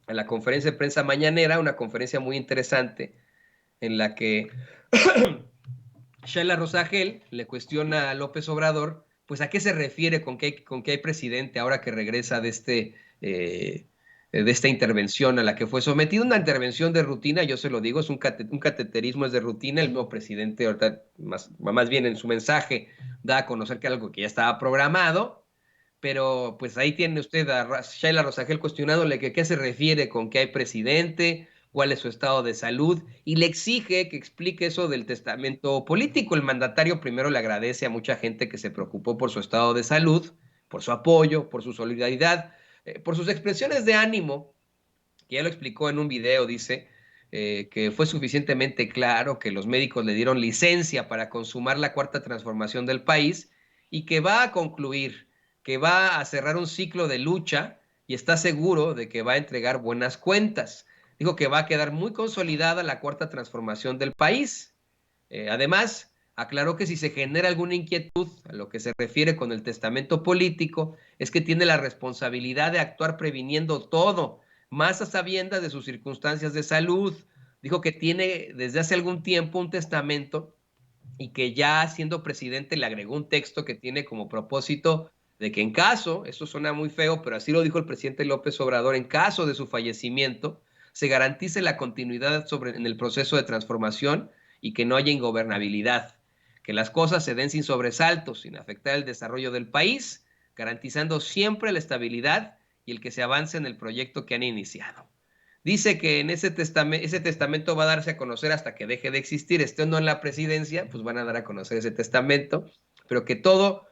a la conferencia de prensa mañanera, una conferencia muy interesante en la que Sheila Rosagel le cuestiona a López Obrador, pues a qué se refiere con que hay presidente ahora que regresa de esta intervención a la que fue sometido, una intervención de rutina, yo se lo digo, es un cateterismo, es de rutina, el nuevo presidente, ahorita, más bien en su mensaje, da a conocer que algo que ya estaba programado, pero pues ahí tiene usted a Sheila Rosagel cuestionándole que qué se refiere con que hay presidente, cuál es su estado de salud, y le exige que explique eso del testamento político. El mandatario primero le agradece a mucha gente que se preocupó por su estado de salud, por su apoyo, por su solidaridad, por sus expresiones de ánimo, que ya lo explicó en un video, dice, que fue suficientemente claro que los médicos le dieron licencia para consumar la cuarta transformación del país y que va a concluir, que va a cerrar un ciclo de lucha y está seguro de que va a entregar buenas cuentas. Dijo que va a quedar muy consolidada la cuarta transformación del país. Además, aclaró que si se genera alguna inquietud a lo que se refiere con el testamento político, es que tiene la responsabilidad de actuar previniendo todo, más a sabiendas de sus circunstancias de salud. Dijo que tiene desde hace algún tiempo un testamento y que ya siendo presidente le agregó un texto que tiene como propósito de que en caso, eso suena muy feo, pero así lo dijo el presidente López Obrador, en caso de su fallecimiento, se garantice la continuidad en el proceso de transformación y que no haya ingobernabilidad, que las cosas se den sin sobresaltos, sin afectar el desarrollo del país, garantizando siempre la estabilidad y el que se avance en el proyecto que han iniciado. Dice que en ese testamento va a darse a conocer hasta que deje de existir, esté o no en la presidencia, pues van a dar a conocer ese testamento, pero que todo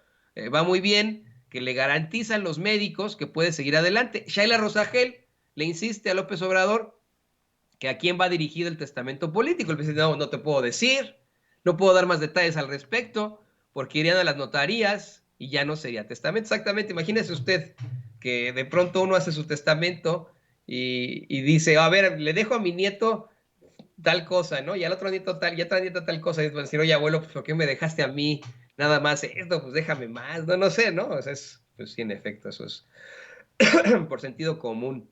va muy bien, que le garantizan los médicos que puede seguir adelante. Sheila Rosagel le insiste a López Obrador que a quién va dirigido el testamento político. El presidente, no, no te puedo decir, no puedo dar más detalles al respecto, porque irían a las notarías y ya no sería testamento. Exactamente, imagínese usted que de pronto uno hace su testamento y dice, a ver, le dejo a mi nieto tal cosa, ¿no? Y al otro nieto tal, y a otra nieta tal cosa, y van a decir, oye, abuelo, pues ¿por qué me dejaste a mí nada más esto? Pues déjame más, no, no sé, ¿no? O sea, pues sí, en efecto, eso es por sentido común,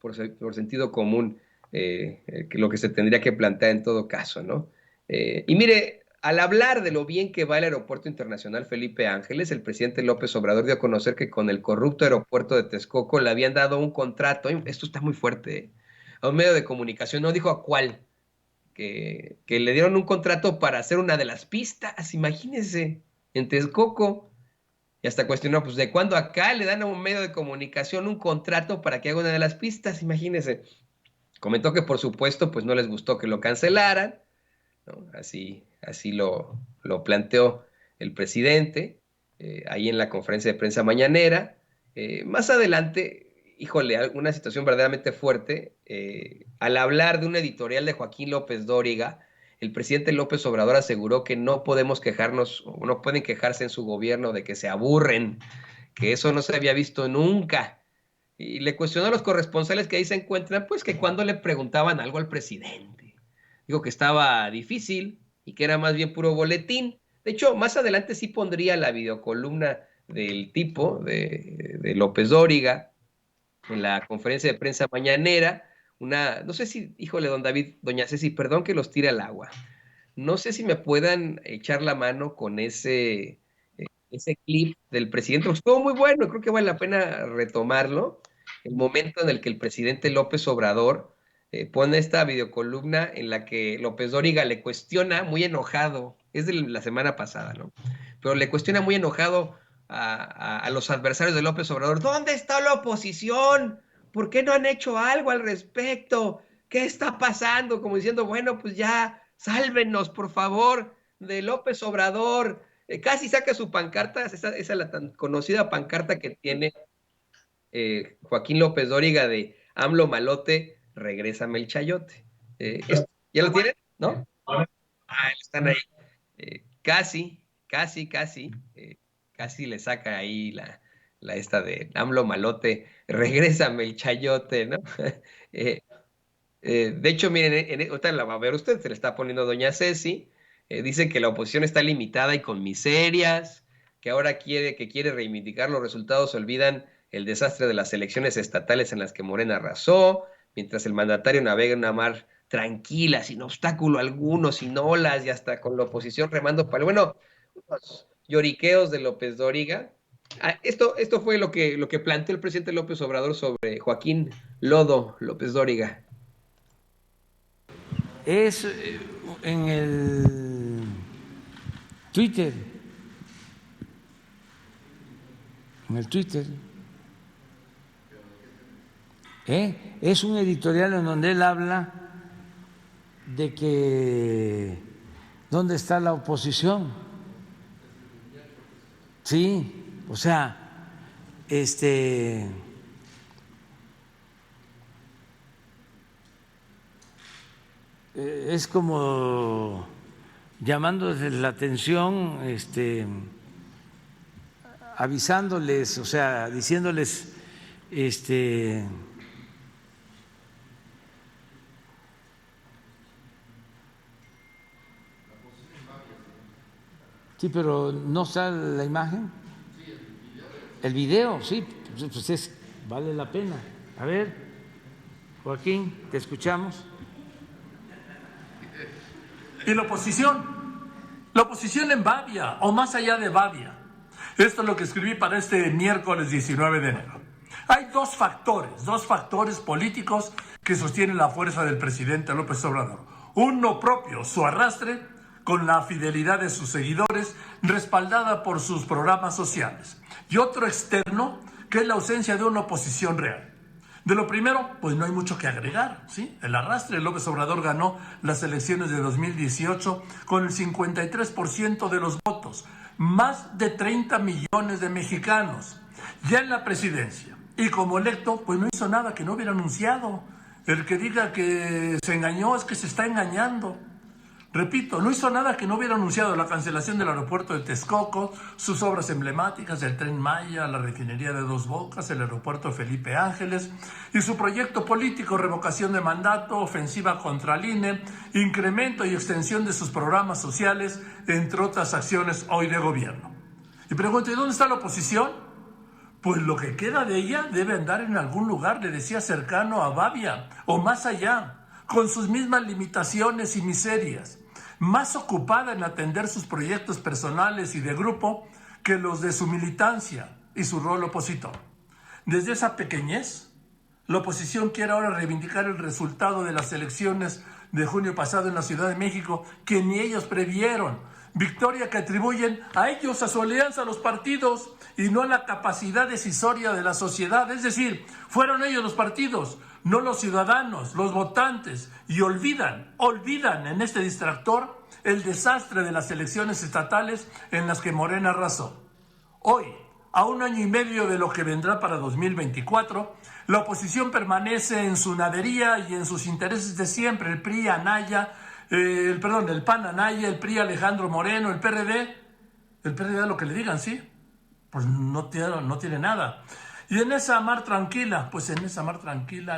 por sentido común, que lo que se tendría que plantear en todo caso, ¿no? Y mire, al hablar de lo bien que va el Aeropuerto Internacional Felipe Ángeles, el presidente López Obrador dio a conocer que con el corrupto aeropuerto de Texcoco le habían dado un contrato, esto está muy fuerte, a un medio de comunicación, no dijo a cuál, que le dieron un contrato para hacer una de las pistas, imagínense, en Texcoco. Y hasta cuestionó, pues, ¿de cuándo acá le dan a un medio de comunicación un contrato para que haga una de las pistas? Imagínense. Comentó que, por supuesto, pues no les gustó que lo cancelaran, ¿no? Así lo planteó el presidente ahí en la conferencia de prensa mañanera. Más adelante, híjole, una situación verdaderamente fuerte. Al hablar de un editorial de Joaquín López Dóriga, el presidente López Obrador aseguró que no podemos quejarnos, o no pueden quejarse en su gobierno de que se aburren, que eso no se había visto nunca. Y le cuestionó a los corresponsales que ahí se encuentran, pues que cuando le preguntaban algo al presidente. Digo que estaba difícil y que era más bien puro boletín. De hecho, más adelante sí pondría la videocolumna del tipo de López Dóriga en la conferencia de prensa mañanera. No sé si, híjole, don David, doña Ceci, perdón que los tire al agua. No sé si me puedan echar la mano con ese clip del presidente, porque estuvo muy bueno, creo que vale la pena retomarlo. El momento en el que el presidente López Obrador pone esta videocolumna en la que López Dóriga le cuestiona muy enojado, es de la semana pasada, ¿no? Pero le cuestiona muy enojado a los adversarios de López Obrador, ¿dónde está la oposición? ¿Por qué no han hecho algo al respecto? ¿Qué está pasando? Como diciendo, bueno, pues ya, sálvenos, por favor, de López Obrador. Casi saca su pancarta, esa la tan conocida pancarta que tiene Joaquín López Dóriga de AMLO Malote, regrésame el chayote. ¿Ya lo tienen? ¿No? Ah, están ahí. Casi le saca ahí la esta de AMLO Malote, regrésame el chayote, ¿no? Eh, de hecho, miren, ahorita la va a ver usted, se le está poniendo doña Ceci, dice que la oposición está limitada y con miserias, que ahora que quiere reivindicar los resultados, se olvidan el desastre de las elecciones estatales en las que Morena arrasó, mientras el mandatario navega en una mar tranquila, sin obstáculo alguno, sin olas y hasta con la oposición remando para... Bueno, los lloriqueos de López Dóriga. Esto fue lo que planteó el presidente López Obrador sobre Joaquín Lodo López Dóriga. Es en el Twitter. En el Twitter. Es un editorial en donde él habla de que ¿dónde está la oposición? Sí, o sea, es como llamándoles la atención, avisándoles, o sea, diciéndoles, sí, pero no está la imagen. El video, sí, pues vale la pena. A ver, Joaquín, te escuchamos. Y la oposición en Babia o más allá de Babia. Esto es lo que escribí para este miércoles 19 de enero. Hay dos factores políticos que sostienen la fuerza del presidente López Obrador. Uno propio, su arrastre con la fidelidad de sus seguidores, respaldada por sus programas sociales. Y otro externo, que es la ausencia de una oposición real. De lo primero, pues no hay mucho que agregar, ¿sí? El arrastre. López Obrador ganó las elecciones de 2018 con el 53% de los votos, más de 30 millones de mexicanos, ya en la presidencia. Y como electo, pues no hizo nada que no hubiera anunciado. El que diga que se engañó es que se está engañando. Repito, no hizo nada que no hubiera anunciado: la cancelación del aeropuerto de Texcoco, sus obras emblemáticas, el Tren Maya, la refinería de Dos Bocas, el aeropuerto Felipe Ángeles, y su proyecto político: revocación de mandato, ofensiva contra el INE, incremento y extensión de sus programas sociales, entre otras acciones hoy de gobierno. Y pregunto, ¿y dónde está la oposición? Pues lo que queda de ella debe andar en algún lugar, le decía, cercano a Babia, o más allá, con sus mismas limitaciones y miserias, más ocupada en atender sus proyectos personales y de grupo que los de su militancia y su rol opositor. Desde esa pequeñez, la oposición quiere ahora reivindicar el resultado de las elecciones de junio pasado en la Ciudad de México, que ni ellos previeron. Victoria que atribuyen a ellos, a su alianza, a los partidos, y no a la capacidad decisoria de la sociedad. Es decir, fueron ellos los partidos, no los ciudadanos, los votantes, y olvidan en este distractor el desastre de las elecciones estatales en las que Morena arrasó. Hoy, a 1 año y medio de lo que vendrá para 2024, la oposición permanece en su nadería y en sus intereses de siempre. El PRI Anaya, el PAN Anaya, el PRI Alejandro Moreno, el PRD lo que le digan, ¿sí? Pues no tiene nada. Y en esa mar tranquila,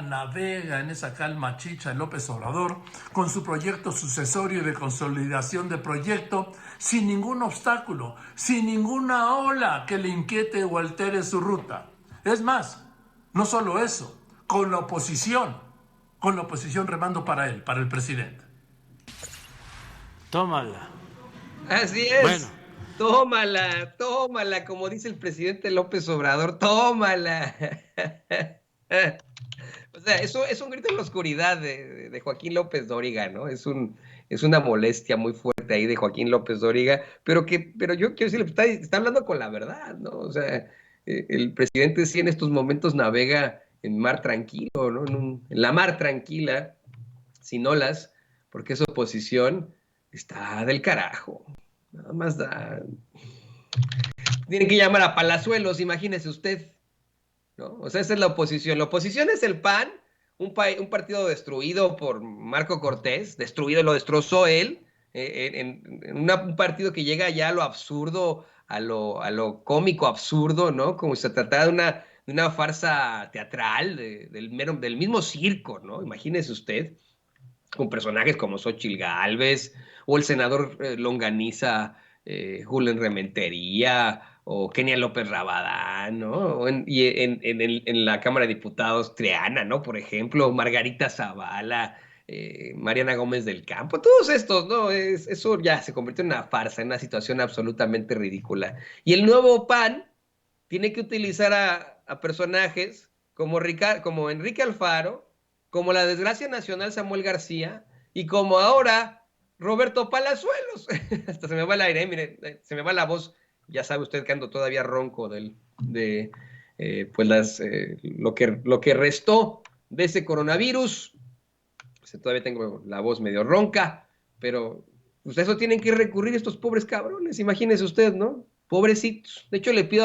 navega en esa calma chicha el López Obrador con su proyecto sucesorio de consolidación de proyecto, sin ningún obstáculo, sin ninguna ola que le inquiete o altere su ruta. Es más, no solo eso, con la oposición remando para él, para el presidente. Tómala. Así es. Bueno. Tómala, como dice el presidente López Obrador, tómala. O sea, eso es un grito en la oscuridad de Joaquín López Dóriga, ¿no? Es una molestia muy fuerte ahí de Joaquín López Dóriga, pero yo quiero decirle, está hablando con la verdad, ¿no? O sea, el presidente sí en estos momentos navega en mar tranquilo, ¿no? En la mar tranquila, sin olas, porque esa oposición está del carajo. Nada más da. Tienen que llamar a Palazuelos, imagínese usted, ¿no? O sea, esa es la oposición. La oposición es el PAN, un partido destruido por Marco Cortés, lo destrozó él, un partido que llega ya a lo absurdo, a lo cómico absurdo, ¿no? Como si se tratara de una farsa teatral, del mismo circo, ¿no? Imagínese usted, con personajes como Xóchitl Gálvez o el senador Longaniza, Julen Rementería, o Kenia López Rabadán, ¿no? En la Cámara de Diputados, Triana, ¿no? Por ejemplo, Margarita Zavala, Mariana Gómez del Campo, todos estos, ¿no? Eso ya se convirtió en una farsa, en una situación absolutamente ridícula. Y el nuevo PAN tiene que utilizar a personajes como Enrique Alfaro, como la desgracia nacional Samuel García, y como ahora Roberto Palazuelos. Hasta se me va el aire, mire, se me va la voz. Ya sabe usted que ando todavía ronco pues lo que restó de ese coronavirus. Pues todavía tengo la voz medio ronca, pero pues a eso tienen que recurrir estos pobres cabrones. Imagínese usted, ¿no? Pobrecitos. De hecho, le pido a